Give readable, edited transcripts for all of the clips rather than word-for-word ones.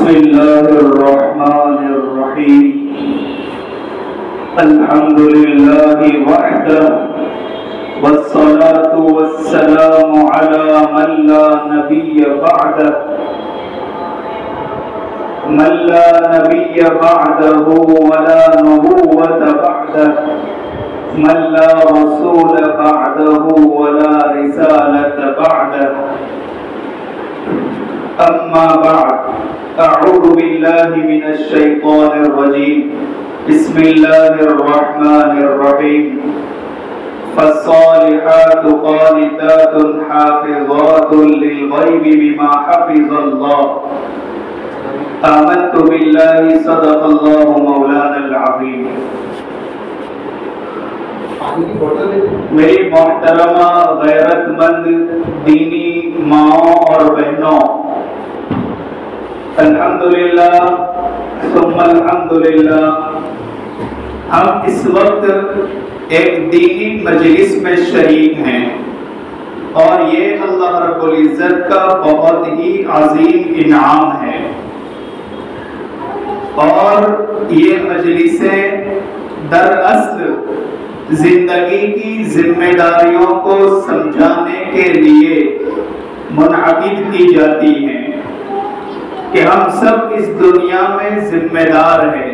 بسم الله الرحمن الرحيم الحمد لله وحده والصلاة والسلام على من لا نبي بعده ولا نبوة بعده من لا رسول بعده ولا رسالة بعده أما بعد أعوذ بالله من الشيطان الرجيم بسم الله الرحمن الرحيم فالصالحات قانتات حافظات للغيب بما حفظ الله آمنت بالله صدق الله مولانا العظيم. میری محترمہ غیرت مند دینی ماؤں اور بہنوں، الحمدللہ ثم الحمدللہ، ہم اس وقت ایک دینی مجلس میں شریک ہیں اور یہ اللہ رب العزت کا بہت ہی عظیم انعام ہے، اور یہ مجلسیں دراصل زندگی کی ذمہ داریوں کو سمجھانے کے لیے منعقد کی جاتی ہیں کہ ہم سب اس دنیا میں ذمہ دار ہیں،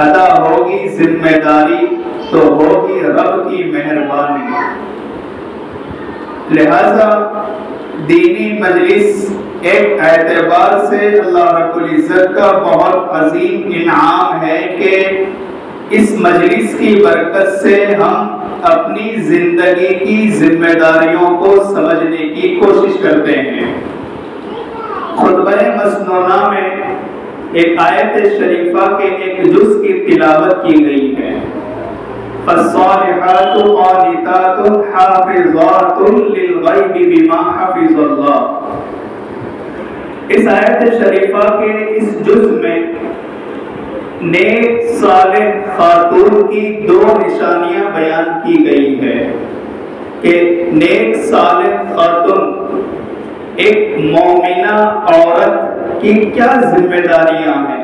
ادا ہوگی ذمہ داری تو ہوگی رب کی مہربانی. لہذا دینی مجلس ایک اعتبار سے اللہ رب العزت کا بہت عظیم انعام ہے کہ اس مجلس کی برکت سے ہم اپنی زندگی کی ذمہ داریوں کو سمجھنے کی کوشش کرتے ہیں. خطبہ مسنونہ میں ایک آیت شریفہ کے ایک جز کی تلاوت کی گئی ہے، فالصالحات قانتات حافظات للغیب بما حفظ اللہ. اس آیت شریفہ کے اس جز میں نیک صالح خاتون کی دو نشانیاں بیان کی گئی ہے کہ نیک صالح خاتون ایک مومنہ عورت کی کیا ذمہ داریاں ہیں.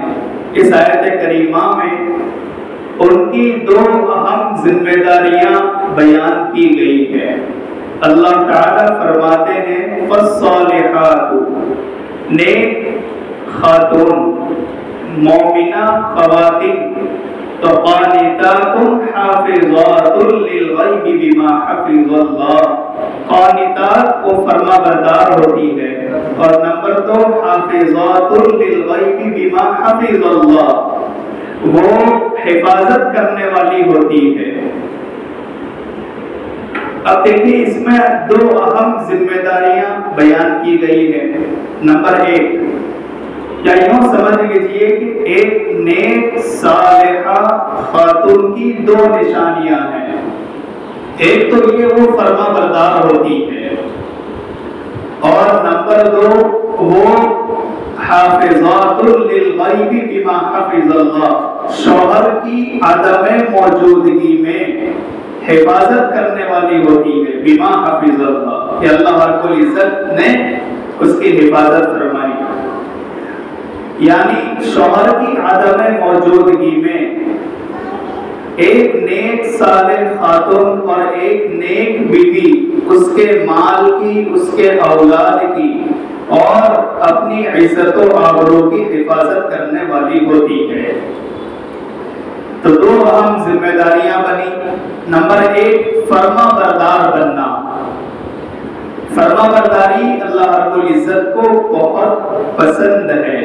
اس آیت کریمہ میں ان کی دو اہم ذمہ داریاں بیان کی گئی ہے. اللہ تعالیٰ فرماتے ہیں فالصالحات، نیک خاتون مومنہ خواتین، تو قانتات حافظات للغیب بما حفظ اللہ. قانتات کو فرما بردار ہوتی ہے، اور نمبر دو حافظات للغیب بما حفظ اللہ، وہ حفاظت کرنے والی ہوتی ہے. اب دیکھیے اس میں دو اہم ذمہ داریاں بیان کی گئی ہیں. نمبر ایک، یا یوں سمجھ لیجئے کہ ایک نیک صالحہ خاتون کی دو نشانیاں ہیں. ایک تو یہ وہ فرما بردار ہوتی ہے، اور نمبر دو وہ حافظات للغیب بما حفظ اللہ، شوہر کی عدم موجودگی میں حفاظت کرنے والی ہوتی ہے بما حفظ اللہ، کہ اللہ رب العزت نے اس کی حفاظت فرمائی. یعنی شوہر کی عدم موجودگی میں ایک نیک صالح خاتون اور ایک نیک بیوی اس کے مال کی، اس کے اولاد کی اور اپنی عزت و آبرو کی حفاظت کرنے والی ہوتی ہے. تو دو اہم ذمہ داریاں بنی. نمبر ایک، فرما بردار بننا. فرما برداری اللہ رب العزت کو بہت پسند ہے،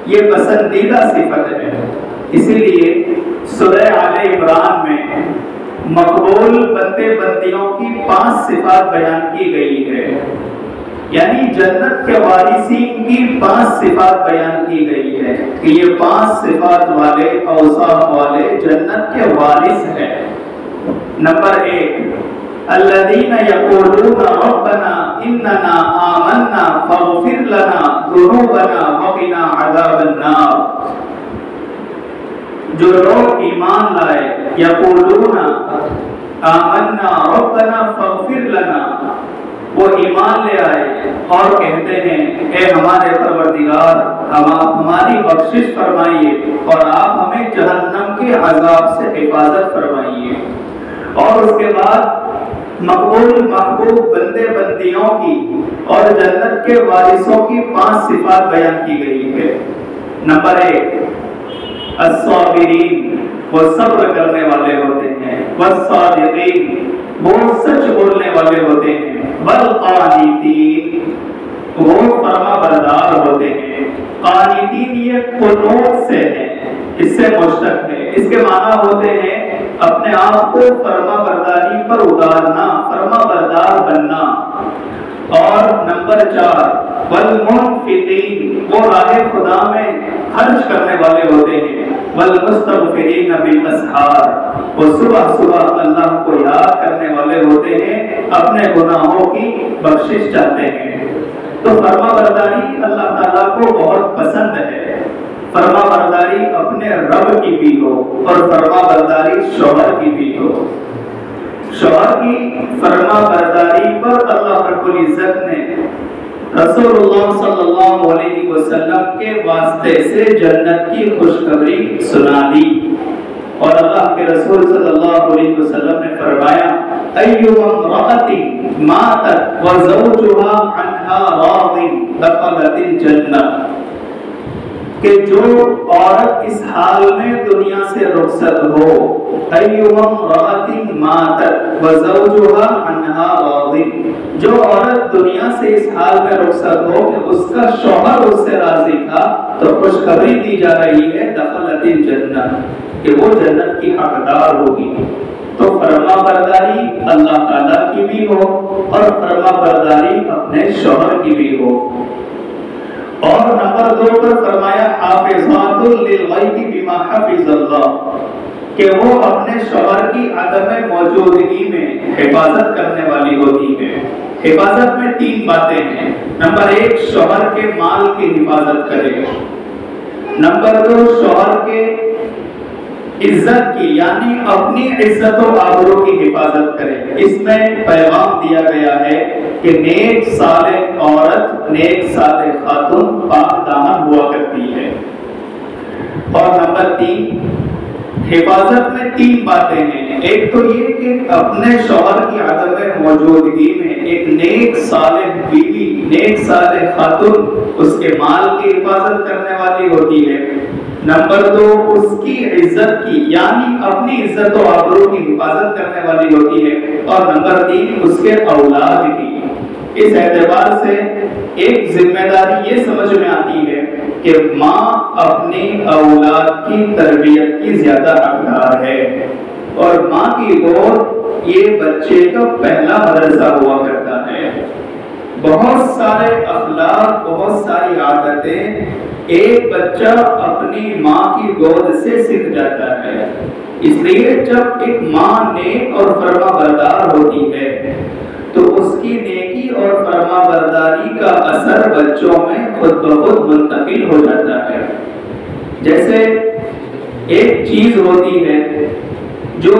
یہ پسندیدہ صفت ہے. اسی لیے سورہ آل عمران میں مقبول بندے بندیوں کی 5 صفات بیان کی گئی ہے، یعنی جنت کے وارثین کی 5 صفات بیان کی گئی ہے کہ یہ 5 صفات والے، اوصاف والے جنت کے وارث ہیں. نمبر ایک، الذین یقولون ربنا اننا آمنا فاغفر لنا ذنوبنا وقنا عذاب النار. جو لوگ ایمان لائے، یقولون آمنا ربنا فاغفر لنا، وہ ایمان لے آئے اور کہتے ہیں اے ہمارے پروردگار ہماری بخشش فرمائیے اور آپ ہمیں جہنم کے عذاب سے حفاظت فرمائیے۔ اور اس کے بعد مقبول محبوب بندے بندیوں کی اور جنت کے وارثوں کی 5 صفات بیان کی گئی ہے۔ نمبر 1، الصابرین، وہ صبر کرنے والے ہوتے ہیں، والصادقین، وہ سچ بولنے والے ہوتے ہیں، والقانتین، وہ فرما بردار ہوتے ہیں۔ قانتین یہ قنوت سے ہے، اس سے مشتق ہے، اس کے معنی ہوتے ہیں اپنے آپ کو فرما برداری پر اتارنا، فرما بردار بننا۔ اور نمبر 4، والمنفقین، وہ راہ خدا میں خرچ کرنے والے ہوتے ہیں، والمستغفرین بالاسحار، وہ صبح صبح اللہ کو یاد کرنے والے ہوتے ہیں، اپنے گناہوں کی بخشش چاہتے ہیں۔ تو فرما برداری اللہ تعالیٰ کو بہت پسند ہے۔ فرما برداری اپنے رب کی بھی ہو اور فرما برداری شوہر کی بھی ہو۔ شوہر کی فرما برداری پر اللہ رب العزت نے رسول اللہ صلی اللہ علیہ وسلم کے واسطے سے جنت کی خوشخبری سنا دی، اور اللہ کے رسول صلی اللہ علیہ وسلم نے فرمایا ایما امرأۃ ماتت وزوجها عنها راض دخلت الجنہ، کہ جو عورت اس حال میں دنیا سے رخصت ہو، ایما امرأۃ ماتت وزوجها عنها راض، جو عورت دنیا سے اس حال میں رخصت ہو کہ اس کا شوہر اس سے راضی تھا، تو خوشخبری دی جا رہی ہے دخلت الجنہ، کہ وہ جنت کی حقدار ہوگی۔ تو فرما برداری اللہ تعالیٰ کی بھی ہو اور فرما برداری اپنے شوہر کی بھی ہو۔ اور نمبر 2 پر فرمایا حافظات للغیب بما حفظ اللہ، کہ وہ اپنے شوہر کی عدم موجودگی میں حفاظت کرنے والی ہوتی ہے۔ حفاظت میں 3 باتیں ہیں۔ نمبر 1، شوہر کے مال کی حفاظت کرے۔ نمبر 2، شوہر کے عزت کی، یعنی اپنی عزت و آبرو کی حفاظت کرے۔ اس میں پیغام دیا گیا ہے کہ نیک صالح عورت، نیک صالح خاتون پاک دامن ہوا کرتی ہے۔ اور نمبر 3، حفاظت میں 3 باتیں ہیں۔ ایک تو یہ کہ اپنے شوہر کی عدم موجودگی میں ایک نیک صالح بیوی، نیک صالح خاتون اس کے مال کی حفاظت کرنے والی ہوتی ہے۔ نمبر 2، اس کی عزت کی، یعنی اپنی عزت و آبرو کی حفاظت کرنے والی ہوتی ہے۔ اور نمبر 3، اس کے اولاد کی۔ اس اعتبار سے ایک ذمہ داری یہ سمجھ میں آتی ہے کہ ماں اپنی اولاد کی تربیت کی زیادہ حقدار ہے، اور ماں کی گود یہ بچے کا پہلا مدرسہ ہوا کرتا ہے۔ بہت سارے اخلاق، بہت ساری عادتیں ایک بچہ اپنی ماں کی گود سے سیکھ جاتا ہے۔ اس لیے جب ایک ماں نیک اور فرما بردار ہوتی ہے تو اس کی نیکی اور فرما برداری کا اثر بچوں میں خود بخود منتقل ہو جاتا ہے۔ جیسے ایک چیز ہوتی ہے جو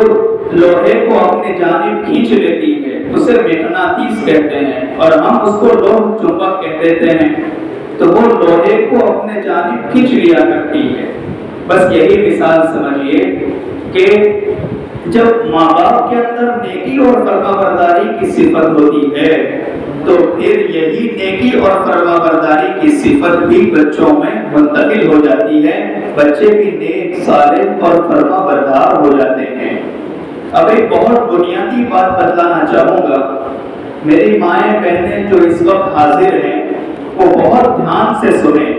لوہے کو اپنے جانب کھینچ لیتی ہے، اسے مغناطیس کہتے ہیں، اور ہم اس کو لوہ چمبک کہہ دیتے ہیں، تو وہ لوہے کو اپنے جانب کھینچ لیا کرتی ہے۔ بس یہی مثال سمجھیے کہ جب ماں باپ کے اندر نیکی اور فرما برداری کی صفت ہوتی ہے تو پھر یہی نیکی اور فرما برداری کی صفت بھی بچوں میں منتقل ہو جاتی ہے، بچے بھی نیک صالح اور فرما بردار ہو جاتے ہیں۔ اب ایک بہت بنیادی بات بتلانا چاہوں گا، میری مائیں بہنیں جو اس وقت حاضر ہیں وہ بہت دھیان سے سنیں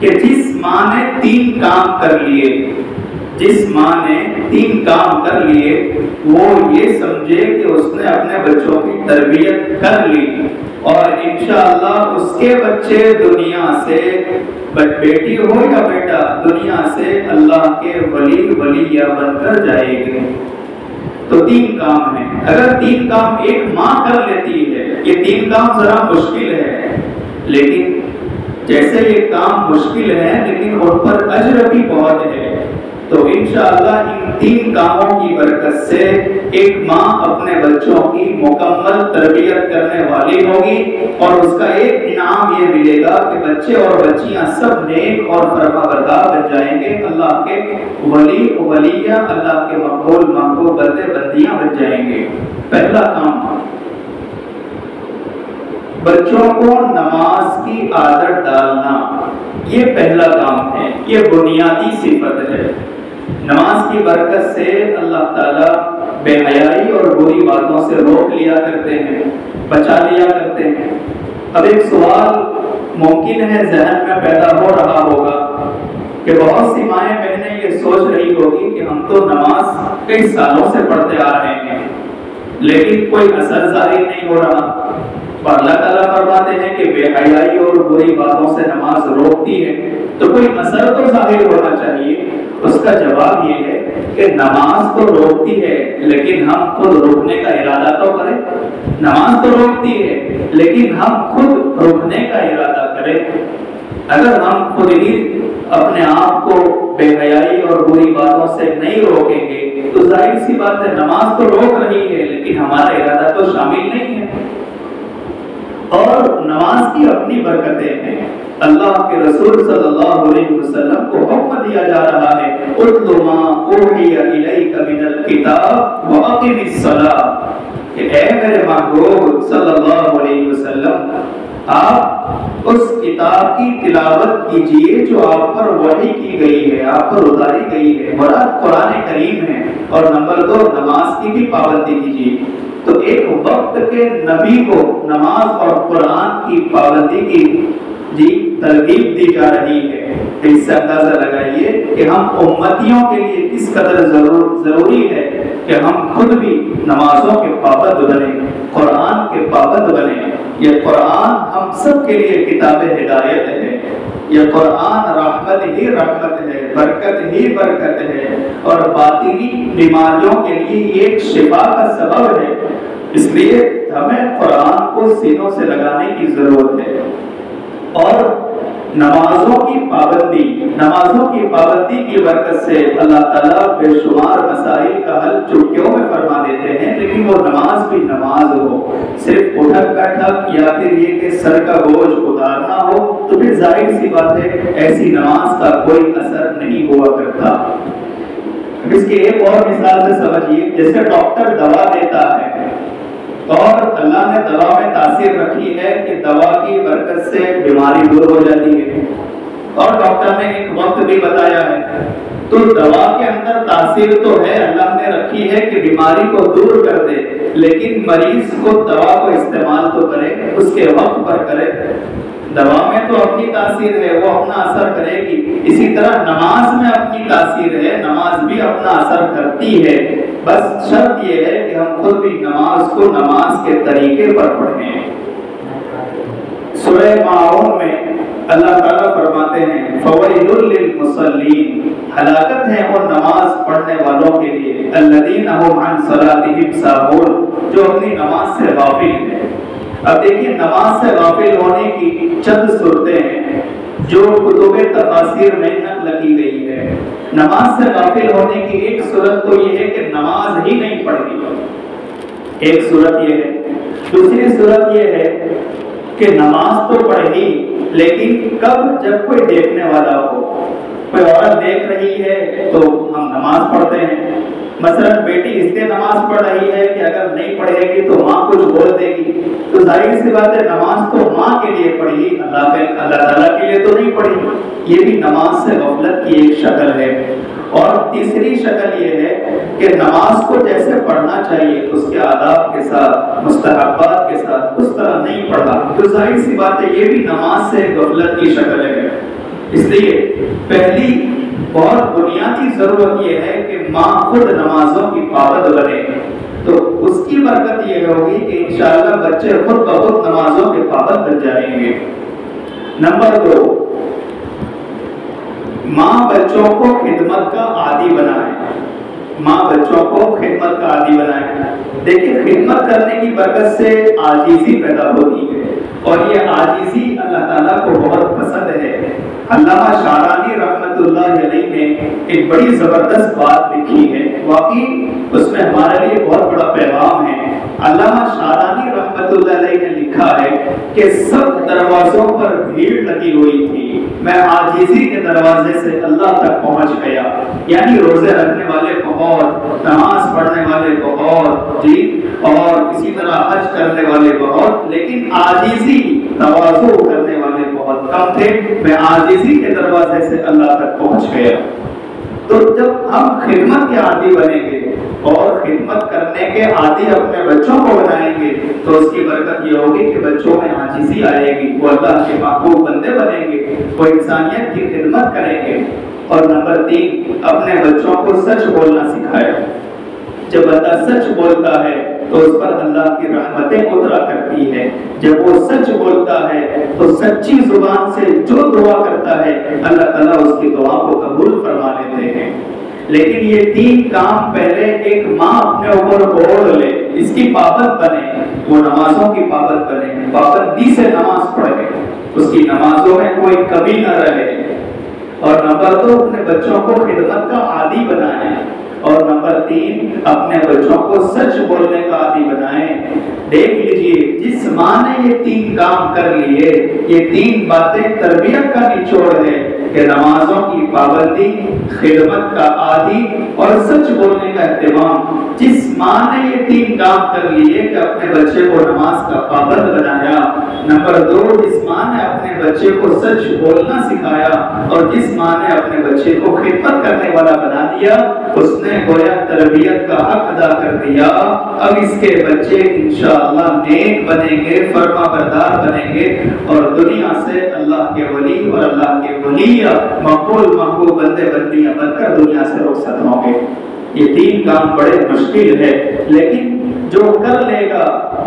کہ جس ماں نے 3 کام کر لیے، جس ماں نے 3 کام کر لیے، وہ یہ سمجھے کہ اس نے اپنے بچوں کی تربیت کر لی، اور انشاءاللہ اس کے بچے دنیا سے، بیٹی ہو یا بیٹا، دنیا سے اللہ کے ولیہ بن کر جائے گے۔ تو 3 کام ہیں۔ اگر 3 کام ایک ماں کر لیتی ہے، یہ 3 کام ذرا مشکل ہے، لیکن جیسے یہ کام مشکل ہے لیکن ان پر اجر بھی بہت ہے۔ تو انشاءاللہ ان 3 کاموں کی برکت سے ایک ماں اپنے بچوں کی مکمل تربیت کرنے والی ہوگی، اور اس کا ایک انعام یہ ملے گا کہ بچے اور بچیاں سب نیک اور فرمانبردار بن جائیں گے، اللہ کے ولی ولیہ، اللہ کے مقبول محبوب بندے بندیاں بن جائیں گے۔ پہلا کام، بچوں کو نماز کی عادت ڈالنا، یہ پہلا کام ہے، یہ بنیادی صفت ہے۔ نماز کی برکت سے اللہ تعالیٰ بے حیائی اور بری باتوں سے روک لیا کرتے ہیں، بچا لیا کرتے ہیں۔ اب ایک سوال ممکن ہے ذہن میں پیدا ہو رہا ہوگا کہ بہت سی مائیں بہنیں یہ سوچ رہی ہوگی کہ ہم تو نماز کئی سالوں سے پڑھتے آ رہے ہیں لیکن کوئی اثر ظاہر نہیں ہو رہا۔ اللہ تعالیٰ فرماتے ہیں کہ بے حیائی اور بری باتوں سے نماز روکتی ہے، تو کوئی اثر تو ظاہر ہونا چاہیے۔ اس کا جواب یہ ہے کہ نماز تو روکتی ہے لیکن ہم خود روکنے کا ارادہ تو کریں۔ نماز تو روکتی ہے لیکن ہم خود روکنے کا ارادہ کریں۔ اگر ہم خود ہی اپنے آپ کو بے حیائی اور بری باتوں سے نہیں روکیں گے تو ظاہر سی بات ہے نماز تو روک رہی ہے لیکن ہمارا ارادہ تو شامل نہیں ہے۔ اور نماز کی اپنی برکتیں ہیں۔ اللہ کے رسول صلی اللہ علیہ وسلم کو حکم دیا جا رہا ہے اتل ما اوحی الیک من الکتاب واقم الصلاۃ، کہ اے میرے محبوب صلی اللہ علیہ وسلم، آپ اس کتاب کی تلاوت کیجئے جو آپ پر وحی کی گئی ہے، آپ پر اتاری گئی ہے، مراد قرآن کریم ہے، اور نمبر 2 نماز کی بھی پابندی کیجئے۔ تو ایک وقت کے نبی کو نماز اور قرآن کی پابندی کی ترغیب دی جا رہی ہے۔ اس سے اندازہ لگائیے کہ ہم امتیوں کے لیے کس قدر ضروری ہے کہ ہم خود بھی نمازوں کے پابند بنیں، قرآن کے پابند بنیں۔ یہ قرآن ہم سب کے لیے کتاب ہدایت ہے، یہ قرآن رحمت ہی رحمت ہے، برکت ہی برکت ہے، اور باطنی بیماریوں کے لیے ایک شفا کا سبب ہے۔ اس لیے ہمیں قرآن کو سینوں سے لگانے کی ضرورت ہے۔ اور نمازوں کی پابندی کی برکت سے اللہ تعالیٰ بے شمار مسائل کا حل چٹکیوں میں فرما دیتے ہیں، لیکن وہ نماز بھی نماز ہو، صرف اٹھک بیٹھک یا پھر یہ کہ سر کا بوجھ اتارنا ہو تو پھر ظاہر سی بات ہے ایسی نماز کا کوئی اثر نہیں ہوا کرتا۔ اس کی ایک اور مثال سے سمجھیے، جیسے ڈاکٹر دوا دیتا ہے اور اللہ نے دوا میں تاثیر رکھی ہے کہ دوا کی برکت سے بیماری دور ہو جاتی ہے، اور ڈاکٹر نے ایک وقت بھی بتایا ہے، تو دوا کے اندر تاثیر تو ہے، اللہ نے رکھی ہے کہ بیماری کو دور کر دے، لیکن مریض کو دوا کو استعمال تو کرے، اس کے وقت پر کرے۔ دوا میں تو اپنی تاثیر ہے، وہ اپنا اثر کرے گی، اسی طرح نماز میں اپنی تاثیر ہے، نماز بھی اپنا اثر کرتی ہے، بس شرط یہ ہے کہ ہم خود بھی نماز کو نماز کے طریقے پر پڑھیں۔ سورہ ماعون میں اللہ تعالیٰ فرماتے ہیں فویل للمصلین، ہلاکت ہے اور نماز پڑھنے والوں کے لیے، الذین هم عن صلاتهم ساہون، جو اپنی نماز سے غافل ہیں۔ اب دیکھیں نماز سے غافل ہونے کی چند صورتیں ہیں جو کتب تفاسیر میں نقل کی گئی ہے۔ نماز سے غافل ہونے کی ایک صورت تو یہ ہے کہ نماز ہی نہیں پڑھی، ایک صورت یہ ہے۔ دوسری صورت یہ ہے کہ نماز تو پڑھی لیکن کب، جب کوئی دیکھنے والا ہو، کوئی عورت دیکھ رہی ہے تو ہم نماز پڑھتے ہیں۔ مثلا بیٹی اس لیے نماز پڑھ رہی ہے کہ اگر نہیں پڑھے گی تو ماں کچھ بول دے گی، تو ظاہر سی بات ہے نماز تو ماں کے لیے پڑھی، اللہ تعالیٰ کے لیے تو نہیں پڑھی۔ یہ بھی نماز سے غفلت کی ایک شکل ہے۔ اور تیسری شکل یہ ہے کہ نماز کو جیسے پڑھنا چاہیے اس کے آداب کے ساتھ، مستحبات کے ساتھ، اس طرح نہیں پڑھا، تو ظاہر سی بات ہے یہ بھی نماز سے غفلت کی شکل ہے۔ اس لیے پہلی بہت بنیادی ضرورت یہ ہے کہ ماں خود نمازوں کی پابند بنے، تو اس کی برکت یہ ہوگی کہ انشاءاللہ بچے خود بخود نمازوں کے پابند بن جائیں گے۔ نمبر 2، ماں بچوں کو خدمت کا عادی بنائے، ماں بچوں کو خدمت کا عادی بنائے۔ دیکھیں خدمت کرنے کی برکت سے عاجزی پیدا ہوتی ہے، اور یہ عاجزی اللہ تعالیٰ کو بہت پسند ہے۔ علامہ شعرانی رحمۃ اللہ علیہ نے ایک بڑی زبردست بات لکھی ہے، واقعی اس میں ہمارے لیے بہت بڑا پیغام ہے۔ علامہ شارانی رحمت اللہ علیہ نے لکھا ہے کہ سب دروازوں پر بھیڑ لگی ہوئی تھی، میں عاجزی کے دروازے سے اللہ تک پہنچ گیا، یعنی روزے رکھنے والے بہت، نماز پڑھنے والے بہت، جی، اور اسی طرح حج کرنے والے بہت، لیکن عاجزی تواضع کرنے والے بہت کم تھے، میں عاجزی کے دروازے سے اللہ تک پہنچ گیا۔ تو جب ہم خدمت کے عادی بنیں گے اور خدمت کرنے کے عادی اپنے بچوں کو بنائیں گے تو اس کی برکت یہ ہوگی کہ بچوں میں عاجزی آئے گی، وہ اللہ کے محبوب بندے بنیں گے، وہ انسانیت کی خدمت کریں گے۔ اور نمبر 3، اپنے بچوں کو سچ بولنا سکھائے۔ جب بندہ سچ بولتا ہے تو اس پر اللہ کی رحمتیں اترا کرتی ہے، جب وہ سچ بولتا ہے تو سچی زبان سے جو دعا کرتا ہے اللہ تعالیٰ اس کی دعا کو قبول فرما لیتے ہیں۔ لیکن یہ 3 کام پہلے ایک ماں اپنے اوپر اوڑھ لے، اس کی پابند بنے، وہ نمازوں کی پابند بنے، پابندی سے نماز پڑھے، اس کی نمازوں میں کوئی کمی نہ رہے۔ اور نمبر 2، اپنے بچوں کو خدمت کا عادی بنائیں۔ اور نمبر 3، اپنے بچوں کو سچ بولنے کا عادی بنائیں۔ دیکھ لیجئے جس ماں نے یہ 3 کام کر لیے، یہ 3 باتیں تربیت کا نچوڑ ہے کہ نمازوں کی پابندی، خدمت کا عادی اور سچ بولنے کا اہتمام۔ جس ماں نے یہ 3 کام کر لیے کہ اپنے بچے کو نماز کا پابند بنایا، نمبر 2، جس ماں نے اپنے بچے کو سچ بولنا سکھایا، اور جس ماں نے اپنے بچے کو خدمت کرنے والا بنا دیا، اس نے گویا تربیت کا حق ادا کر دیا۔ اب اس کے بچے انشاءاللہ نیک بنیں گے، فرما بردار بنیں گے، اور دنیا سے اللہ کے ولی اور اللہ کے ولیہ مقبول محبوب بندے بندیاں بن کر دنیا سے رخصت ہوں گے۔ یہ 3 کام بڑے مشکل ہے، لیکن جو کر لے گا،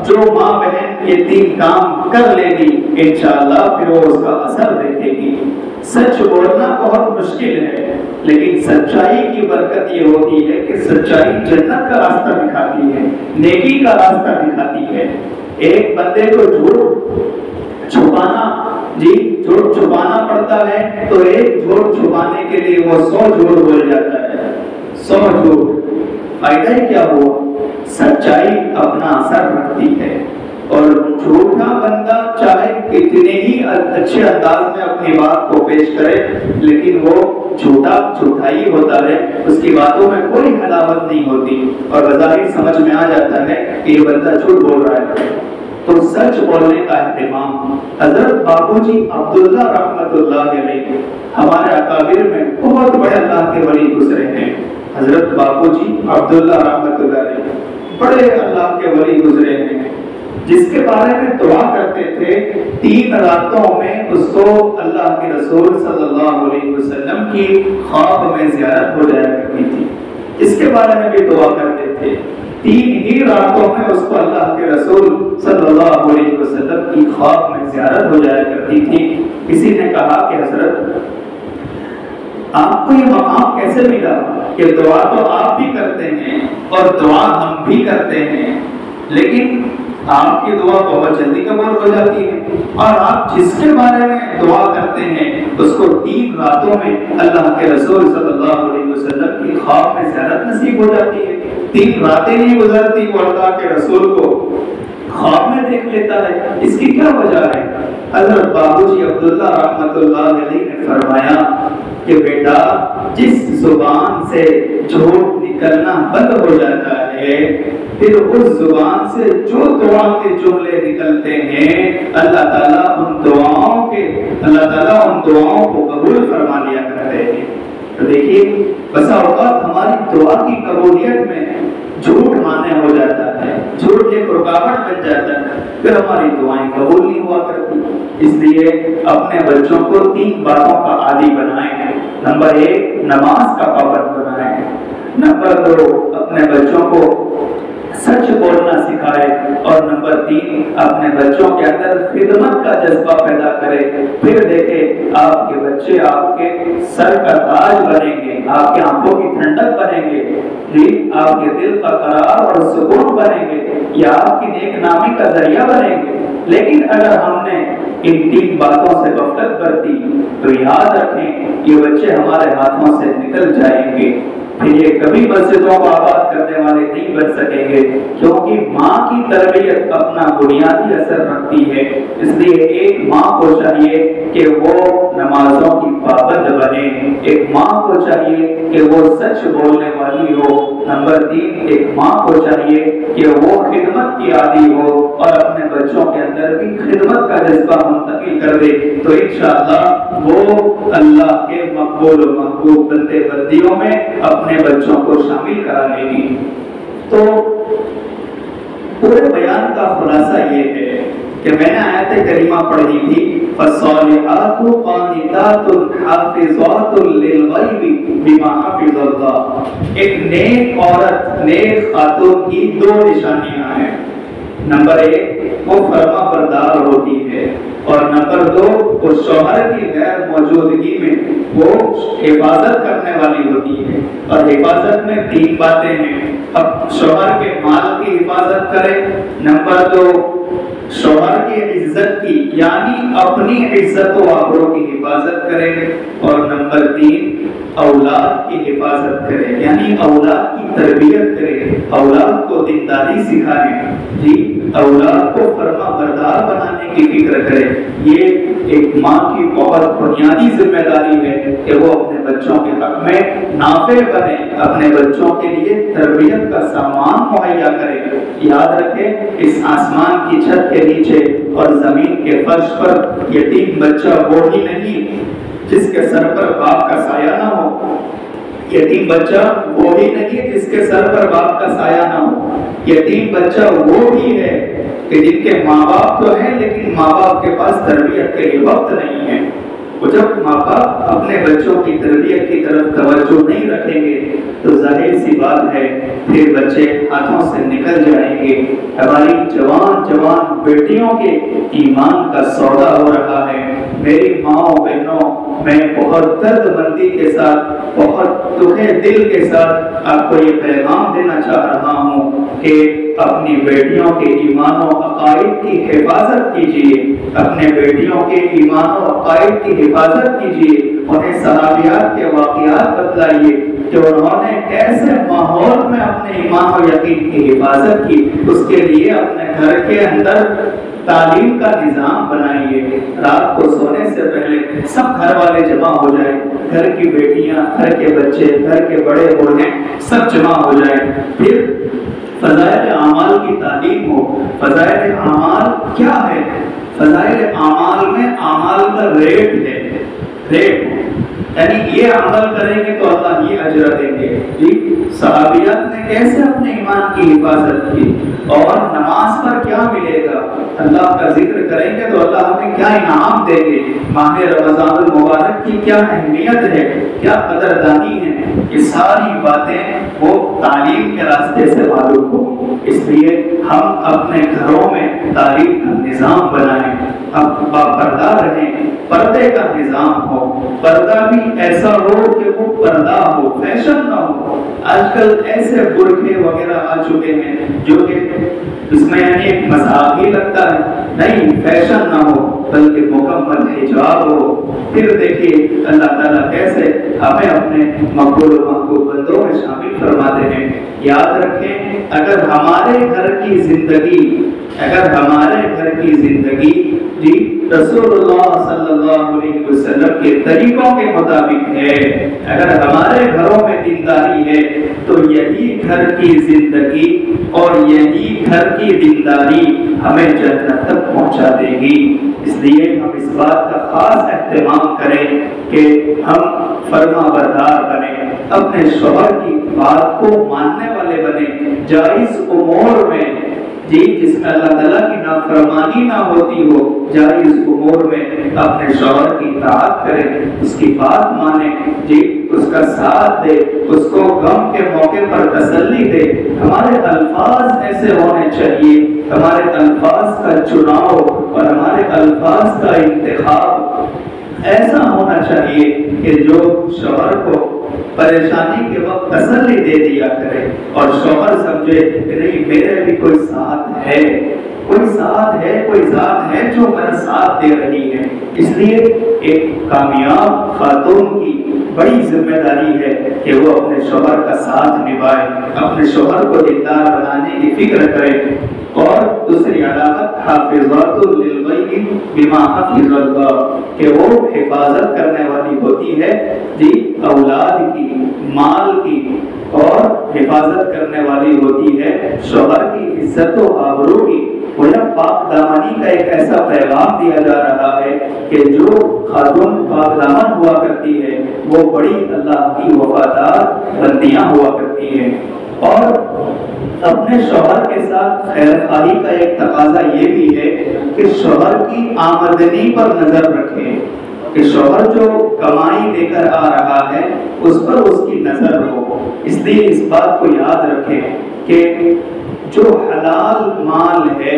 جو ماں بہن یہ 3 کام کر لے گی انشاءاللہ پھر وہ اس کا اثر دیکھے گی۔ سچ بولنا بہت مشکل ہے، لیکن سچائی کی برکت یہ ہوتی ہے کہ سچائی جنت کا راستہ دکھاتی ہے، نیکی کا راستہ دکھاتی ہے۔ ایک بندے کو جھوٹ چھپانا، جھوٹ چھپانا پڑتا ہے تو ایک جھوٹ چھپانے کے لیے وہ 100 جھوٹ بول جاتا ہے، 100 جھوٹ۔ فائدہ ہی کیا ہوا؟ سچائی اپنا اثر رکھتی ہے، اور جھوٹا بندہ چاہے کتنے ہی اچھے انداز میں اپنی بات کو پیش کرے، لیکن وہ جھوٹا ہی ہوتا ہے، اس کی باتوں میں کوئی حلاوت نہیں ہوتی، اور بظاہر سمجھ میں آ جاتا ہے کہ یہ بندہ جھوٹ بول رہا ہے۔ تو سچ بولنے کا اہتمام۔ حضرت بابو جی عبداللہ رحمت اللہ علیہ ہمارے اکابر میں بہت بڑے اللہ کے ولی گزرے ہیں۔ حضرت بابو جی عبداللہ رحمت اللہ علیہ بڑے اللہ کے ولی گزرے ہیں، جس کے بارے میں دعا کرتے تھے 3 راتوں میں اس کو اللہ کے رسول صلی اللہ علیہ وسلم کی خواب میں زیارت ہو جایا کرتی تھی، اس کے بارے میں بھی دعا کرتے تھے۔ 3 ہی راتوں میں اس کو اللہ کے رسول صلی اللہ علیہ وسلم کی خواب میں زیارت ہو جایا کرتی تھی۔ کسی نے کہا کہ حضرت آپ کو یہ مقام کیسے ملا کہ دعا تو آپ بھی کرتے ہیں اور دعا ہم بھی کرتے ہیں، لیکن آپ کی دعا بہت جلدی قبول ہو جاتی ہے، اور آپ جس کے بارے میں دعا کرتے ہیں اس کو 3 راتوں میں اللہ کے رسول صلی اللہ علیہ وسلم کی خواب میں زیارت نصیب ہو جاتی ہے۔ 3 راتیں نہیں گزرتی وہ اللہ کے رسول کو خواب میں دیکھ لیتا ہے، اس کی کیا وجہ ہے؟ حضرت بابو جی عبداللہ رحمت اللہ علیہ نے فرمایا کہ بیٹا جس زبان سے جھوٹ نکلنا بند ہو جاتا ہے، پھر اس زبان سے جو دعا کے جملے نکلتے ہیں اللہ تعالیٰ ان دعاؤں کو قبول فرما لیا کرتے ہیں۔ تو دیکھیے بسا اوقات ہماری دعا کی قبولیت میں جھوٹ مانے ہو جاتا ہے، جھوٹ ایک رکاوٹ بن جاتا ہے، پھر ہماری دعائیں قبول نہیں ہوا کرتی۔ اس لیے اپنے بچوں کو 3 باتوں کا عادی بنائیں۔ نمبر 1 نماز کا پابند بنائیں، نمبر 2 اپنے بچوں کو سچ بولنا سکھائے، اور نمبر 3 اپنے بچوں کے اندر خدمت کا جذبہ پیدا کرے۔ پھر دیکھیں آپ کے بچے آپ کے سر کا تاج بنیں گے، آپ کی آنکھوں کی ٹھنڈک بنیں گے، آپ کے دل کا قرار اور سکون بنیں گے، یا آپ کی نیک نامی کا ذریعہ بنیں گے۔ لیکن اگر ہم نے ان 3 باتوں سے غفلت برتی تو یاد رکھیں یہ بچے ہمارے ہاتھوں سے نکل جائیں گے، پھر یہ کبھی مسجدوں کو آباد کرنے والے نہیں بن سکیں گے، کیونکہ ماں کی تربیت اپنا بنیادی اثر رکھتی ہے۔ اس لیے ایک ماں کو چاہیے کہ وہ نمازوں کی پابند بنے، ایک ماں کو چاہیے کہ وہ سچ بولنے والی ہو، نمبر 3 ایک ماں کو چاہیے کہ وہ خدمت کی عادی ہو اور اپنے بچوں کے اندر بھی خدمت کا جذبہ منتقل کر دے، تو انشاءاللہ وہ اللہ کے مقبول و محبوب بندے بندیوں میں اپنے بچوں کو شامل کرا لے گی۔ تو پورے بیان کا خلاصہ یہ ہے کہ میں نے آیت کریمہ پڑھی تھی فَالصَّالِحَاتُ قَانِتَاتٌ حَافِظَاتٌ لِلْغَيْبِ بِمَا حَفِظَ اللَّهُ۔ ایک نیک عورت، نیک خاتون کی 2 نشانیاں ہیں۔ نمبر 1 وہ فرما بردار ہوتی ہے، اور نمبر 2 وہ شوہر کی غیر موجودگی میں وہ حفاظت کرنے والی ہوتی ہے۔ اور حفاظت میں 3 باتیں ہیں، اب شوہر کے مال کی حفاظت کرے، نمبر 2 شوہر کی عزت کی یعنی اپنی عزت و آبرو کی حفاظت کرے، اور نمبر 3 اولاد کی حفاظت کرے یعنی اولاد کی تربیت کرے، اولاد کو دینداری سکھانے، جی اولاد کو فرما بردار بنانے کی فکر کرے۔ یہ ایک ماں کی بہت بنیادی ذمہ داری ہے کہ وہ اپنے بچوں کے حق میں نافع بنے، اپنے بچوں کے لیے تربیت کا سامان مہیا کرے۔ یاد رکھیں اس آسمان کی چھت کے نیچے اور زمین کے فرش پر یتیم بچہ وہ ہی نہیں جس کے سر پر باپ کا سایہ نہ ہو، یتیم بچہ وہ ہی نہیں جس کے سر پر باپ کا سایہ نہ ہو، یتیم بچہ وہ بھی ہے کہ جن کے ماں باپ تو ہیں لیکن ماں باپ کے پاس تربیت کے لیے وقت نہیں ہے۔ وہ جب ماں باپ اپنے بچوں کی تربیت کی طرف توجہ نہیں رکھیں گے تو ظاہر سی بات ہے پھر بچے ہاتھوں سے نکل جائیں گے۔ ہماری جوان بیٹیوں کے ایمان کا سودا ہو رہا ہے۔ میری ماں بہنوں، میں بہت درد مندی کے ساتھ، بہت دکھے دل کے ساتھ آپ کو یہ پیغام دینا چاہ رہا ہوں کہ اپنی بیٹیوں کے ایمان و عقائد کی حفاظت کیجیے، اپنے بیٹیوں کے ایمان و عقائد کی حفاظت کیجیے، انہیں صحابیات کے واقعات بتلائیے کہ انہوں نے کیسے ماحول میں اپنے ایمان و یقین کی حفاظت کی، اس کے لیے اپنے گھر کے اندر تعلیم کا نظام بنائیے۔ رات کو سونے سے پہلے سب گھر والے جمع ہو جائیں، گھر کی بیٹیاں، گھر کے بچے، گھر کے بڑے بوڑھے سب جمع ہو جائیں، پھر فضائل اعمال کی تعلیم ہو۔ فضائل اعمال کیا ہے؟ فضائل اعمال میں اعمال کا ریٹ ہے، ریٹ یعنی یہ عمل کریں گے تو اللہ یہ اجر دیں گے۔ جی صحابیات نے کیسے اپنے ایمان کی حفاظت کی اور نماز پر کیا ملے گا، اللہ کا ذکر کریں گے تو اللہ ہمیں کیا انعام دیں گے، ماہ رمضان المبارک کی کیا اہمیت ہے، کیا قدردانی ہے، یہ ساری باتیں وہ تعلیم کے راستے سے معلوم ہو۔ اس لیے ہم اپنے گھروں میں تعلیم کا نظام بنائیں، اب باپردہ رہیں، پردے کا نظام ہو، پردہ بھی ایسا ہو کہ وہ پردہ ہو، فیشن نہ ہو۔ آج کل ایسے برقعے وغیرہ آ چکے ہیں جو کہ اس میں یعنی ایک مذاق ہی لگتا ہے، نہیں فیشن نہ ہو بلکہ مکمل حجاب ہو۔ پھر دیکھیے اللہ تعالیٰ کیسے ہمیں اپنے مقبول و محبوب بندوں میں شامل فرماتے ہیں۔ یاد رکھیں اگر ہمارے گھر کی زندگی جی رسول اللہ صلی اللہ علیہ وسلم کے طریقوں کے مطابق ہے، اگر ہمارے گھروں میں دینداری ہے تو یہی گھر کی زندگی اور یہی گھر کی دینداری ہمیں جنت تک پہنچا دے گی۔ اس لیے ہم اس بات کا خاص اہتمام کریں کہ ہم فرما بردار بنیں، اپنے شوہر کی بات کو ماننے والے بنیں، جائز امور میں جی جس میں اللہ تعالیٰ کی نافرمانی نہ ہوتی ہو، جائز امور میں اپنے شوہر کی اطاعت کریں، اس کی بات مانیں، جی اس کا ساتھ دے، اس کو غم کے موقع پر تسلی دے۔ ہمارے الفاظ ایسے ہونے چاہیے، ہمارے الفاظ کا چناؤ اور ہمارے الفاظ کا انتخاب ایسا ہونا چاہیے کہ جو شوہر کو پریشانی کے وقت تسلی دے دیا کرے اور شوہر سمجھے کہ نہیں میرے بھی کوئی ساتھ ہے، کوئی ذات ہے جو میرا ساتھ دے رہی ہے. اس لیے ایک کامیاب خاتون کی بڑی ذمہ داری ہے کہ وہ اپنے شوہر کا ساتھ نبھائے، اپنے شوہر کو دیندار بنانے کی فکر کرے. اور دوسری علامت حافظات للغیب بما حفظ اللہ، کہ وہ حفاظت کرنے والی ہوتی ہے جی اولاد کی، مال کی، اور حفاظت کرنے والی ہوتی ہے شوہر کی عزت و آبرو کی. گویا پاک دامنی کا ایک ایسا پیغام دیا جا رہا ہے کہ جو خاتون پاک دامن ہوا کرتی ہے وہ بڑی اللہ کی وفادار بندیاں ہوا کرتی ہیں. اور اپنے شوہر کے ساتھ خیر خواہی کا ایک تقاضا یہ بھی ہے کہ شوہر کی آمدنی پر نظر رکھیں، کہ شوہر جو کمائی لے کر آ رہا ہے اس پر اس کی نظر ہو. اس لیے اس بات کو یاد رکھیں کہ جو حلال مال ہے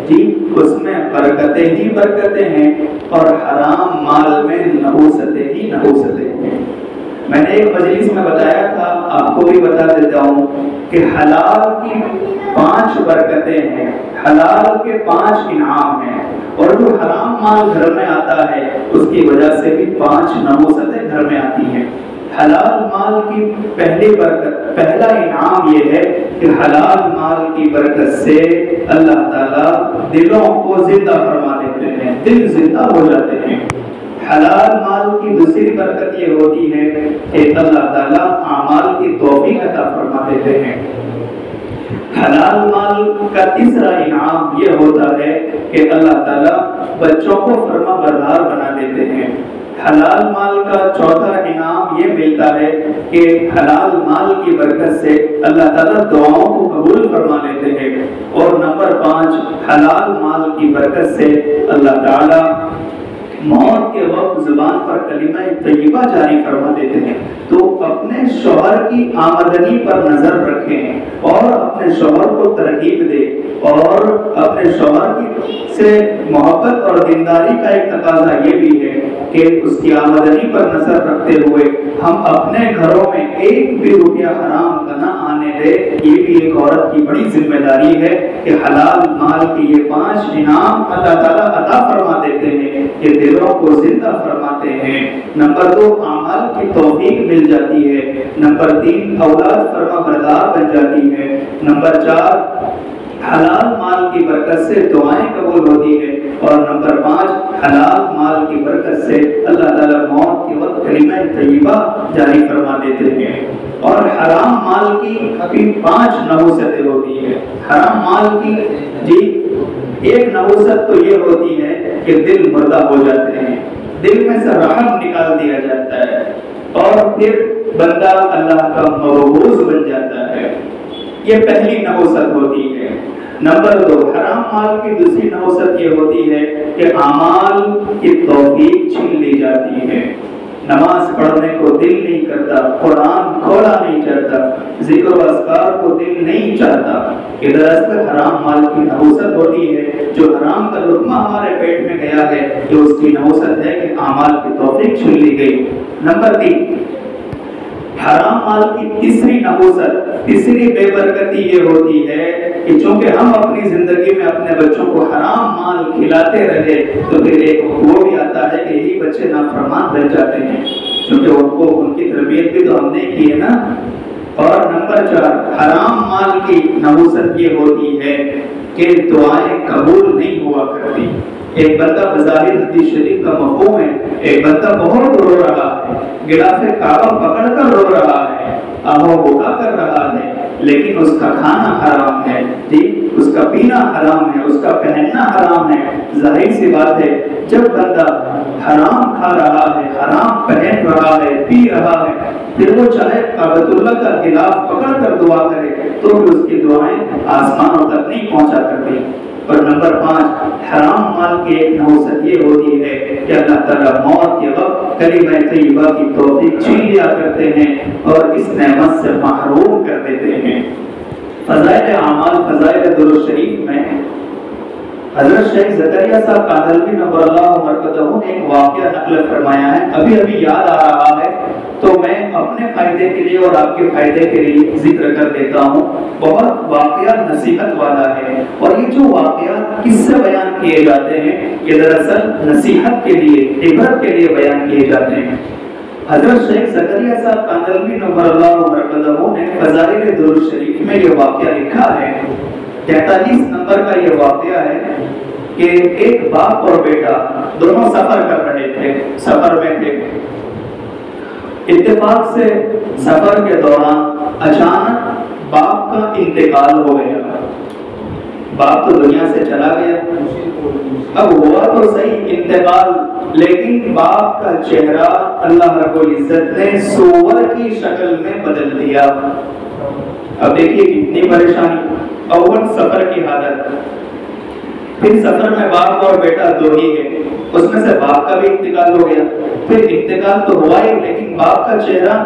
جی اس میں برکتیں ہی برکتیں ہیں، اور حرام مال میں نحوستیں ہی نحوستیں ہیں. میں نے ایک مجلس میں بتایا تھا، آپ کو بھی بتا دیتا ہوں کہ حلال کی 5 برکتیں ہیں، حلال کے 5 انعام ہیں، اور جو حرام مال گھر میں آتا ہے اس کی وجہ سے بھی 5 نحوستیں گھر میں آتی ہیں. حلال مال کی پہلی برکت، پہلا انعام یہ ہے کہ حلال مال کی برکت سے اللہ تعالیٰ دلوں کو زندہ فرما دیتے ہیں، دل زندہ ہو جاتے ہیں. حلال مال کی دوسری برکت یہ ہوتی ہے کہ اللہ تعالیٰ اعمال کی توفیق عطا فرما دیتے ہیں. حلال مال کا تیسرا انعام یہ ہوتا ہے کہ اللہ تعالیٰ بچوں کو فرما بردار بنا دیتے ہیں. حلال مال کا چوتھا انعام یہ ملتا ہے کہ حلال مال کی برکت سے اللہ تعالیٰ دعاؤں کو قبول فرما لیتے ہیں. اور نمبر 5، حلال مال کی برکت سے اللہ تعالیٰ موت کے وقت زبان پر کلمہ طیبہ جاری فرما دیتے ہیں. تو اپنے شوہر کی آمدنی پر نظر رکھیں اور اپنے شوہر کو ترغیب دے، اور اپنے شوہر کی سے محبت اور دینداری کا ایک تقاضا یہ بھی ہے کہ اس کی آمدنی پر نظر رکھتے ہوئے ہم اپنے گھروں میں ایک بھی روپیہ حرام کا نہ آنے دے. یہ بھی ایک عورت کی بڑی ذمہ داری ہے کہ حلال مال کی یہ 5 انعام اللہ تعالیٰ عطا فرما دیتے ہیں کہ دلوں کو زندہ فرماتے ہیں. نمبر 2، اعمال کی توفیق مل جاتی ہے. نمبر 3، اولاد فرما بردار بن جاتی ہے. نمبر 4، حلال مال کی برکت سے دعائیں قبول ہوتی ہے. اور نمبر 5، حلال مال کی برکت سے اللہ تعالیٰ موت کے وقت کلمہ طیبہ جاری فرما دیتے ہیں. اور حرام مال کی ابھی 5 نحوستیں ہوتی ہے. حرام مال کی جی ایک نحوست تو یہ ہوتی ہے کہ دل مردہ ہو جاتے ہیں، دل میں سے رحم نکال دیا جاتا ہے، اور پھر بندہ اللہ کا مبغوض بن جاتا ہے. یہ پہلی نحوست ہوتی ہے. نمبر 2، حرام مال کی دوسری نحوست یہ ہوتی ہے کہ اعمال کی توفیق چھین لی جاتی ہے. نماز پڑھنے کو دل نہیں کرتا، قرآن کھولا نہیں چاہتا، ذکر و اذکار کو دل نہیں چاہتا. کہ دراصل حرام مال کی نحوست ہوتی ہے. جو حرام کا لقمہ ہمارے پیٹ میں گیا ہے جو اس کی نحوست ہے کہ اعمال کی توفیق چھین لی گئی. نمبر 3، حرام مال کی تیسری نحوست، تیسری بے برکتی یہ ہوتی ہے کہ چونکہ ہم اپنی زندگی میں اپنے بچوں کو حرام مال کھلاتے رہے تو پھر ایک وہ بھی آتا ہے کہ یہی بچے نافرمان بن جاتے ہیں، چونکہ ان کو ان کی تربیت بھی تو ہم نے کی ہے نا. اور نمبر 4، حرام مال کی نحوست یہ ہوتی ہے کہ دعائیں قبول نہیں ہوا کرتی. ایک بندہ بظاہر حدیث شریف کا مفہوم ہے، ایک بندہ بہت رو رہا ہے، غلاف کعبہ پکڑ کر رو رہا ہے، آہو بکا کر رہا ہے، لیکن اس کا کھانا حرام ہے جی، اس کا پینا حرام ہے، اس کا پہننا حرام ہے. ظاہر سی بات ہے جب بندہ حرام کھا رہا ہے، حرام پہن رہا ہے، پی رہا ہے، پھر وہ چاہے کعبۃ اللہ کا غلاف پکڑ کر دعا کرے تو بھی اس کی دعائیں آسمانوں تک نہیں پہنچا کرتی. اور نمبر 5، حرام مال کی ایک نحوست یہ ہوتی ہے کہ اللہ تعالیٰ موت کے وقت کلمہ طیبہ کی توفیق چھین لیا کرتے ہیں اور اس نعمت سے محروم کر دیتے ہیں. فضائل اعمال، فضائل درود شریف میں حضرت شیخ زکریا صاحب قادری نور اللہ مرکزہ نے ایک واقعہ نقل فرمایا ہے، ابھی یاد آ رہا ہے. تو میں اپنے فائدے کے لیے اور آپ کے فائدے کے لیے ذکر کر دیتا ہوں۔ بہت واقعہ نصیحت والا ہے، اور یہ جو واقعات کس سے بیان کیے جاتے ہیں، یہ دراصل نصیحت کے لیے، عبرت کے لیے بیان کیے جاتے ہیں۔ حضرت شیخ زکریا صاحب کاندھلوی نور اللہ مرکزہ نے فضائل درود شریف میں یہ واقعہ لکھا ہے۔ 43 نمبر کا یہ واقعہ ہے کہ ایک باپ اور بیٹا دونوں سفر کر رہے تھے، سفر میں تھے۔ اتفاق سے سفر کے دوران اچانک باپ کا انتقال ہو گیا۔ باپ تو دنیا سے چلا گیا، اب ہوا تو صحیح انتقال، لیکن باپ کا چہرہ اللہ رب العزت نے سور کی شکل میں بدل دیا۔ اب دیکھیے کتنی پریشانی، اول سفر کی حالت، پھر سفر میں باپ اور بیٹا دو ہی گئے، اس میں سے باپ کا بھی انتقال ہو گیا، پھر انتقال تو ہوا ہی لیکن باپ کا چہرہ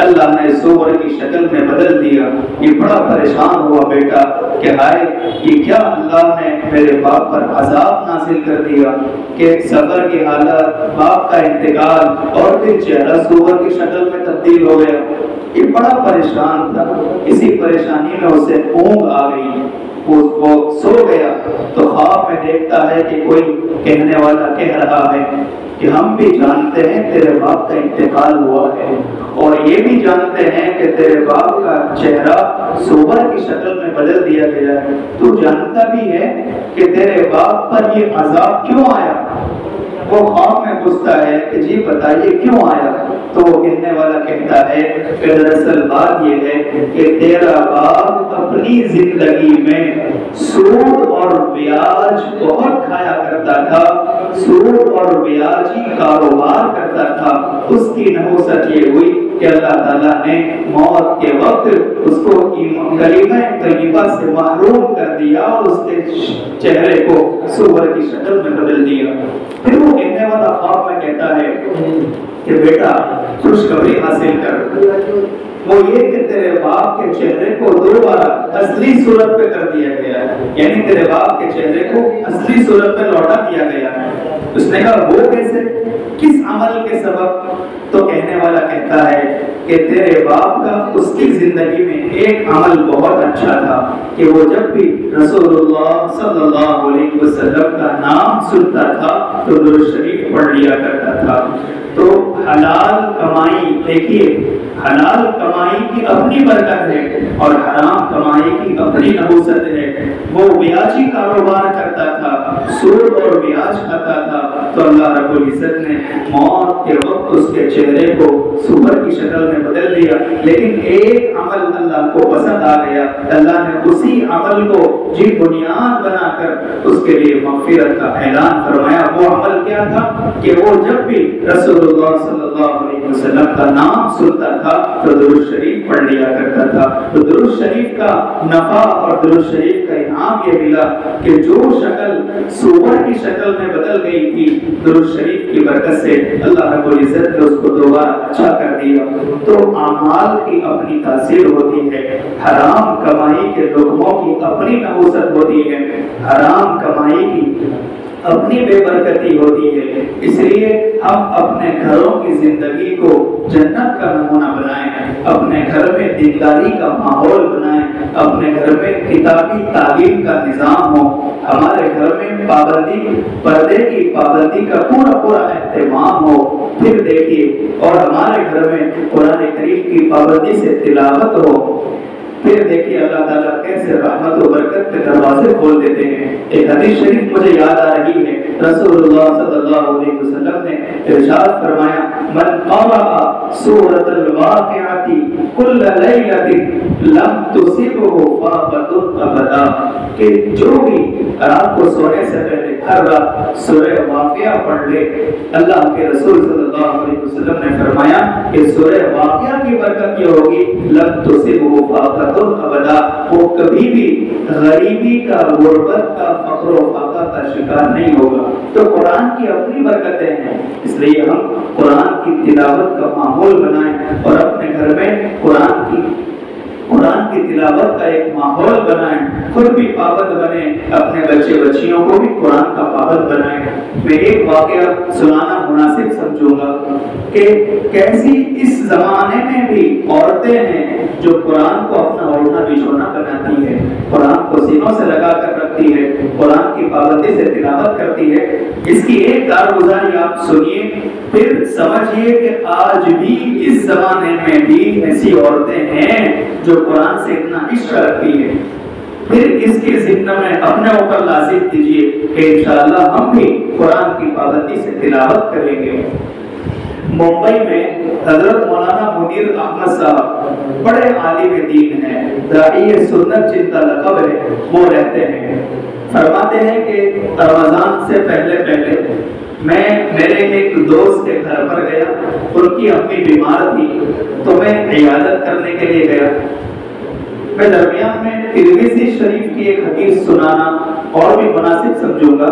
اللہ نے سور کی شکل میں بدل دیا۔ یہ بڑا پریشان ہوا بیٹا کہ ہائے یہ کیا اللہ نے میرے باپ پر عذاب نازل کر دیا کہ سفر کی حالت، باپ کا انتقال اور پھر چہرہ سور کی شکل میں تبدیل ہو گیا۔ یہ بڑا پریشان تھا، اسی پریشانی میں اسے اونگ آ گئی، وہ سو گیا تو خواب میں دیکھتا ہے کہ کوئی کہنے والا کہہ رہا ہے کہ ہم بھی جانتے ہیں تیرے باپ کا انتقال ہوا ہے، اور یہ بھی جانتے ہیں کہ تیرے باپ کا چہرہ سور کی شکل میں بدل دیا گیا ہے، تو جانتا بھی ہے کہ تیرے باپ پر یہ عذاب کیوں آیا؟ وہ خواب میں پوچھتا ہے کہ جی بتائیے کیوں آیا؟ تو وہ کہنے والا کہتا ہے کہ دراصل بات یہ ہے کہ تیرا باپ اپنی زندگی میں سود اور بیاج بہت کھایا کرتا تھا، سود اور بیاجی کاروبار کرتا تھا۔ اس کی نحوست یہ ہوئی کہ اللہ تعالیٰ نے موت کے وقت اس کو کلمہ طیبہ سے محروم کر دیا اور اس کے چہرے کو سور کی شکل میں بدل دیا۔ پھر وہ کہنے والا خواب میں کہتا ہے کہ بیٹا خوشخبری حاصل کر، وہ یہ کہ تیرے باپ کے چہرے کو دوبارہ اصلی صورت پہ کر دیا گیا ہے، یعنی تیرے باپ کے چہرے کو اصلی صورت پہ لوٹا دیا گیا ہے۔ اس نے کہا وہ کیسے، کس عمل کے سبب؟ تو کہنے والا کہتا ہے کہ تیرے باپ کا اس کی زندگی میں ایک عمل بہت اچھا تھا کہ وہ جب بھی رسول اللہ صلی اللہ علیہ وسلم کا نام سنتا تھا تو درود شریف پڑھ لیا کرتا تھا۔ تو حلال کمائی، دیکھیے حلال کمائی کی اپنی برکت ہے اور حرام کمائی کی اپنی نحوست ہے۔ وہ بیاجی کاروبار کرتا تھا، سود اور بیاج کھاتا تھا، تو اللہ رب العزت نے موت کے وقت اس کے چہرے کو سور کی شکل میں بدل دیا، لیکن ایک عمل اللہ کو پسند آ گیا، اللہ نے اسی عمل کو جی بنیاد بنا کر اس کے لیے مغفرت کا اعلان فرمایا۔ وہ عمل کیا تھا کہ وہ جب بھی رسول اللہ صلی اللہ علیہ وسلم کا نام سنتا تھا تو درود شریف پڑھ لیا کرتا تھا۔ تو درود شریف کا نفع اور درود شریف کا انعام یہ ملا کہ جو شکل سور کی شکل میں بدل گئی تھی، درود شریف کی برکت سے اللہ رب العزت نے اس کو دوبارہ اچھا کر دیا۔ تو اعمال کی اپنی تاثیر ہوتی ہے، حرام کمائی کے لقموں کی اپنی نحوست ہوتی ہے، حرام کمائی کی اپنی بے برکتی ہوتی ہے۔ اس لیے ہم اپنے گھروں کی زندگی کو جنت کا نمونہ بنائیں، اپنے گھر میں دینداری کا ماحول بنائیں، اپنے گھر میں کتابی تعلیم کا نظام ہو، ہمارے گھر میں پابندی، پردے کی پابندی کا پورا اہتمام ہو۔ پھر دیکھیے اور ہمارے گھر میں قرآن کریم کی پابندی سے تلاوت ہو، پھر دیکھیے اللہ تعالیٰ کیسے رحمت و برکت کے دروازے کھول دیتے ہیں۔ ایک حدیث شریف مجھے یاد آ رہی ہے، رسول اللہ صلی اللہ علیہ وسلم نے ارشاد فرمایا من قرأ سورۃ الواقعۃ کل لیلۃ لم تصبه فاقۃ ابدا، کہ جو بھی رات کو سونے سے پہلے ہر رات سورہ واقعہ پڑھ لے، اللہ کے رسول صلی اللہ علیہ وسلم نے فرمایا کہ سورہ واقعہ کی برکت یہ ہوگی لم تصبه فاقۃ ابدا، وہ کبھی بھی غریبی کا، غربت کا، فقر و فاقہ کا شکار نہیں ہوگا۔ تو قرآن کی اپنی برکتیں ہیں، اس لیے ہم قرآن کی تلاوت کا ماحول بنائیں اور اپنے گھر میں قرآن کی تلاوت کا ایک ماحول بنائیں، خود بھی پابند بنیں، اپنے بچے بچیوں کو بھی قرآن کا پابند بنائیں۔ میں ایک واقعہ سنانا مناسب سمجھوں گا کہ کیسی اس زمانے میں بھی عورتیں ہیں جو قرآن کو اپنا اوڑھنا بچھونا بناتی ہے، قرآن کو سینوں سے لگا کر رکھتی ہے، قرآن کی پابندی سے تلاوت کرتی ہے۔ اس کی ایک کارگزاری آپ سنیے، پھر سمجھیے کہ آج بھی اس زمانے میں بھی ایسی عورتیں ہیں جو قرآن سے اتنا عشق رکھتی ہے۔ پھر اس کے ذمہ میں اپنے اوپر لازم کیجیے کہ انشاءاللہ ہم بھی قرآن کی پابندی سے تلاوت کریں گے۔ ممبئی میں حضرت مولانا منیر احمد صاحب بڑے عالم دین ہیں، داعی سنت جن کا لقب ہے، وہ رہتے ہیں۔ فرماتے ہیں کہ رمضان سے پہلے میں میرے ایک دوست کے گھر پر گیا، ان کی امی بیمار تھی تو میں عیادت کرنے کے لیے گیا۔ میں درمیان میں ترمذی شریف کی ایک حدیث سنانا اور بھی مناسب سمجھوں گا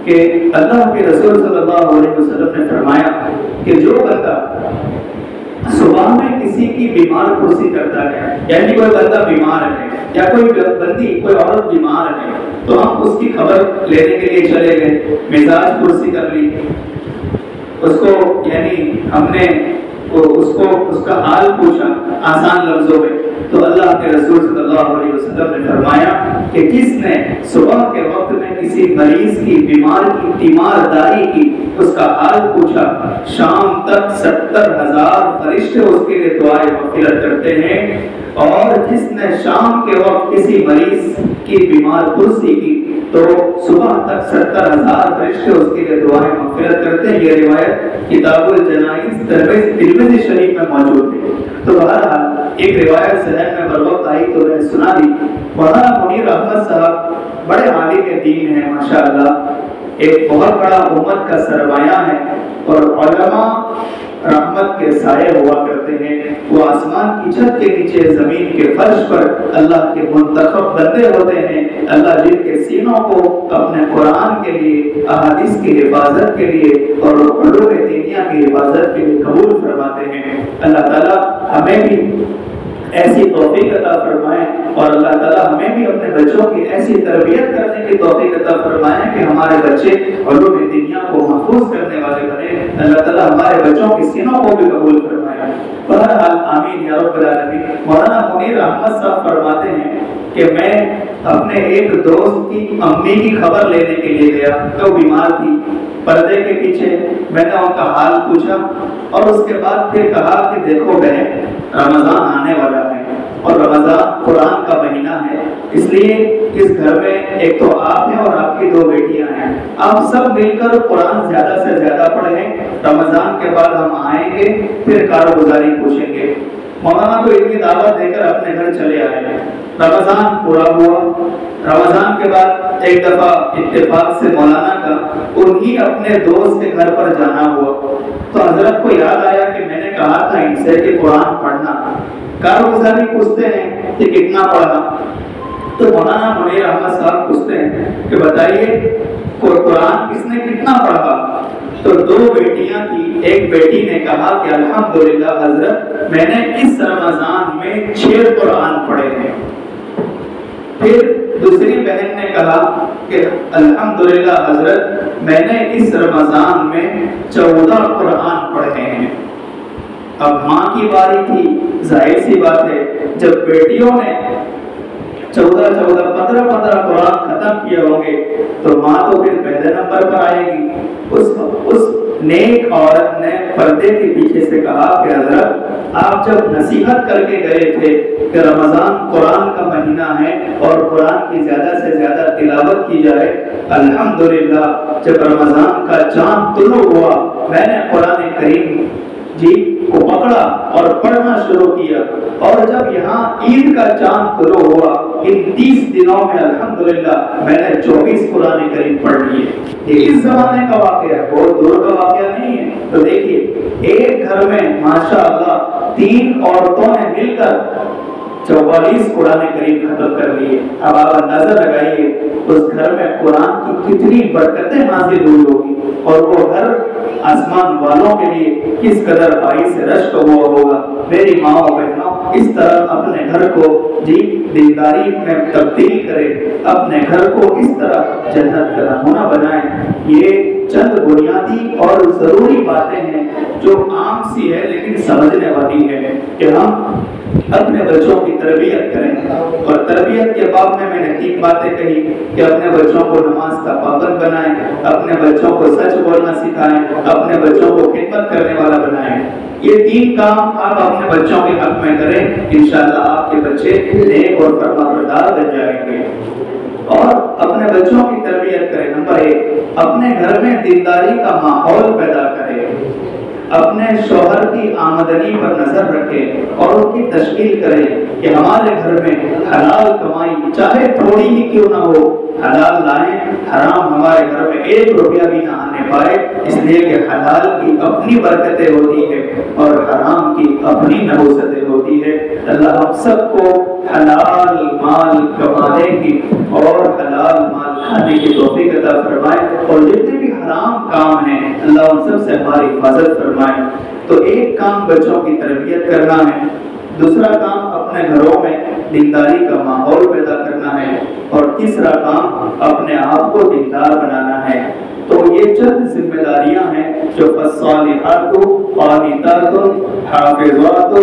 کہ اللہ کے رسول صلی اللہ علیہ وسلم نے فرمایا کہ جو بندہ صبح میں کسی کی بیمار پرسی کرتا ہے، یعنی کوئی بندہ بیمار ہے یا کوئی بندی کوئی عورت بیمار ہے تو ہم اس کی خبر لینے کے لیے چلے گئے، مزاج پرسی کر لی، اس کو یعنی ہم نے اس کا حال پوچھا آسان لفظوں میں، تو اللہ کے رسول صلی اللہ علیہ وسلم نے فرمایا کہ جس نے صبح کے وقت میں کسی مریض کی بیمار کی تیمارداری کی، اس کا حال پوچھا، شام تک 70,000 فرشتے اس کے لیے دعائیں مغفرت کرتے ہیں، اور جس نے شام کے وقت کسی مریض کی بیمار پرسی کی تو صبح تک 70,000 فرشتے اس کے لیے دعائیں مغفرت کرتے ہیں۔ یہ روایت کتاب الجنائز ترمذی شریف میں موجود ہے۔ تو بہرحال ایک روایت ذہن میں بر وقت آئی تو میں نے سنا دی۔ مولانا منیر احمد صاحب بڑے عالم دین ہیں ماشاءاللہ، ایک بہت بڑا امت کا سرمایہ ہے، اور علماء رحمت کے سائے ہوا کرتے ہیں۔ وہ آسمان کی چھت کے نیچے زمین کے فرش پر اللہ کے منتخب بندے ہوتے ہیں، اللہ جن کے سینوں کو اپنے قرآن کے لیے، احادیث کی حفاظت کے لیے اور علوم دینیہ کی حفاظت کے لیے قبول فرماتے ہیں۔ اللہ تعالیٰ ہمیں بھی ایسی توفیق عطا فرمائے، اور اللہ تعالیٰ ہمیں بھی اپنے بچوں کی ایسی تربیت کرنے کی توفیق عطا فرمائے کہ ہمارے بچے علوم دنیا کو محفوظ کرنے والے بنے۔ اللہ تعالیٰ ہمارے بچوں کی سینوں کو بھی قبول فرمائے۔ بہرحال آمین یا رب العالمین۔ مولانا منیر احمد صاحب فرماتے ہیں کہ میں اپنے ایک دوست کی امی کی خبر لینے کے لیے گیا، تو بیمار تھی، پردے کے پیچھے میں نے ان کا حال پوچھا، اور اس کے بعد پھر کہا کہ دیکھو بہن، رمضان آنے والا ہے اور رمضان قرآن کا مہینہ ہے، اس لیے اس گھر میں ایک تو آپ ہیں اور آپ کی 2 بیٹیاں ہیں، آپ سب مل کر قرآن زیادہ سے زیادہ پڑھیں، رمضان کے بعد ہم آئیں گے پھر کارگزاری پوچھیں گے۔ مولانا کو اتنی دعوت دے کر اپنے گھر چلے آئے۔ رمضان پورا ہوا، رمضان کے بعد ایک دفعہ اتفاق سے مولانا کا انہی اپنے دوست کے گھر پر جانا ہوا، تو حضرت کو یاد آیا کہ میں نے کہا تھا ان سے کہ قرآن پڑھنا۔ کارگزاری پوچھتے ہیں کہ کتنا پڑھا، تو مولانا منیر احمد صاحب پوچھتے ہیں کہ بتائیے قرآن کس نے کتنا پڑھا؟ تو 2 بیٹیاں تھی، ایک بیٹی نے کہا کہ الحمدللہ حضرت میں نے اس رمضان میں 6 قرآن پڑھے ہیں۔ پھر دوسری بہن نے کہا کہ الحمدللہ حضرت میں نے اس رمضان میں 14 قرآن پڑھے ہیں۔ اب ماں کی باری تھی، ظاہر سی بات ہے جب بیٹیوں نے 15 قرآن ختم کیے ہوں گے تو ماں تو پھر پہلے نمبر پر آئے گی۔ اس نیک عورت نے پردے کے پیچھے سے کہا کہ حضرت آپ جب نصیحت کر کے گئے تھے کہ رمضان قرآن کا مہینہ ہے اور قرآن کی زیادہ سے زیادہ تلاوت کی جائے، الحمدللہ جب رمضان کا چاند طلوع ہوا میں نے قرآن کریم کو پکڑا اور پڑھنا شروع کیا، اور جب یہاں عید کا چاند طلوع ہوا ان 30 دنوں میں الحمدللہ میں نے 24 قرآن کریم پڑھ لیے۔ یہ اس زمانے کا واقعہ ہے، بہت دور کا واقعہ نہیں ہے۔ تو دیکھیے ایک گھر میں ماشاءاللہ 3 عورتوں نے مل کر 44 قرآن کریم ختم کر لیے۔ اب آپ اندازہ لگائیے اس گھر میں قرآن کی کتنی برکتیں نازل ہوئی ہوگی، اور وہ گھر آسمان والوں کے لیے کس قدر باعث رشک ہوا ہوگا۔ میری ماں و بہنوں، اس طرح اپنے گھر کو دینداری میں تبدیل کرے، اپنے گھر کو اس طرح جنت کا نمونہ بنائے۔ یہ چند بنیادی اور ضروری باتیں ہیں جو عام سی ہے لیکن سمجھنے والی ہے کہ ہم اپنے بچوں کی تربیت کریں۔ اور تربیت کے باب میں نے 3 باتیں کہی کہ اپنے بچوں کو نماز کا پابند بنائیں، اپنے بچوں کو سچ بولنا سکھائیں، اپنے بچوں کو خدمت کرنے والا بنائیں۔ یہ 3 کام آپ اپنے بچوں کے حق میں کریں، انشاءاللہ آپ کے بچے نیک اور فرمانبردار بن جائیں گے۔ اور اپنے بچوں کی تربیت کریں۔ نمبر 1، اپنے گھر میں دینداری کا ماحول پیدا کریں، اپنے شوہر کی آمدنی پر نظر رکھیں اور ان کی تشکیل کریں کہ ہمارے گھر میں حلال کمائی چاہے تھوڑی ہی کیوں نہ ہو حلال لائیں، حرام ہمارے گھر میں 1 روپیہ بھی نہ آنے پائے، اس لیے کہ حلال کی اپنی برکتیں ہوتی ہے اور حرام کی اپنی نحوستیں ہوتی ہے۔ اللہ ہم سب کو حلال مال کمانے کی اور حلال مال کھانے کی توفیق عطا فرمائے، اور جتنے بھی حرام کام ہیں اللہ ان سب سے ہماری حفاظت فرمائے۔ تو ایک کام بچوں کی تربیت کرنا ہے، دوسرا کام اپنے گھروں میں دینداری کا ماحول پیدا کرنا ہے، اور تیسرا کام اپنے آپ کو دیندار بنانا ہے۔ تو یہ چند ذمہ داریاں ہیں جو فالصالحات قانتات حافظات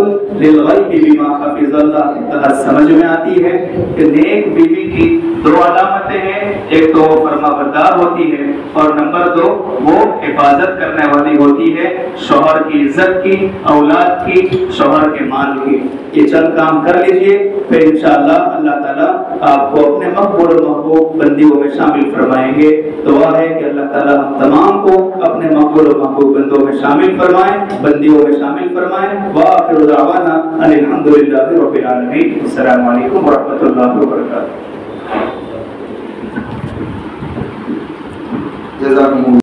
للغیب بما حفظ اللہ کی طرح سمجھ میں آتی ہے کہ نیک بیوی کی 2 علامتیں ہیں، ایک تو وہ فرمانبردار ہوتی ہے، اور نمبر 2 وہ حفاظت کرنے والی ہوتی ہے شوہر کی عزت کی، اولاد کی، شوہر کے مال کی۔ یہ چند کام کر لیجئے، پھر انشاءاللہ اللہ تعالیٰ آپ کو اپنے مقبول و محبوب بندیوں میں شامل فرمائیں گے۔ دعا ہے کہ اللہ تعالیٰ ہم تمام کو اپنے مقبول و محبوب بندوں میں شامل فرمائیں، بندیوں میں شامل فرمائیں۔ وآخر دعوانا ان الحمدللہ رب العالمین۔ السلام علیکم ورحمۃ اللہ وبرکاتہ۔ جزاکم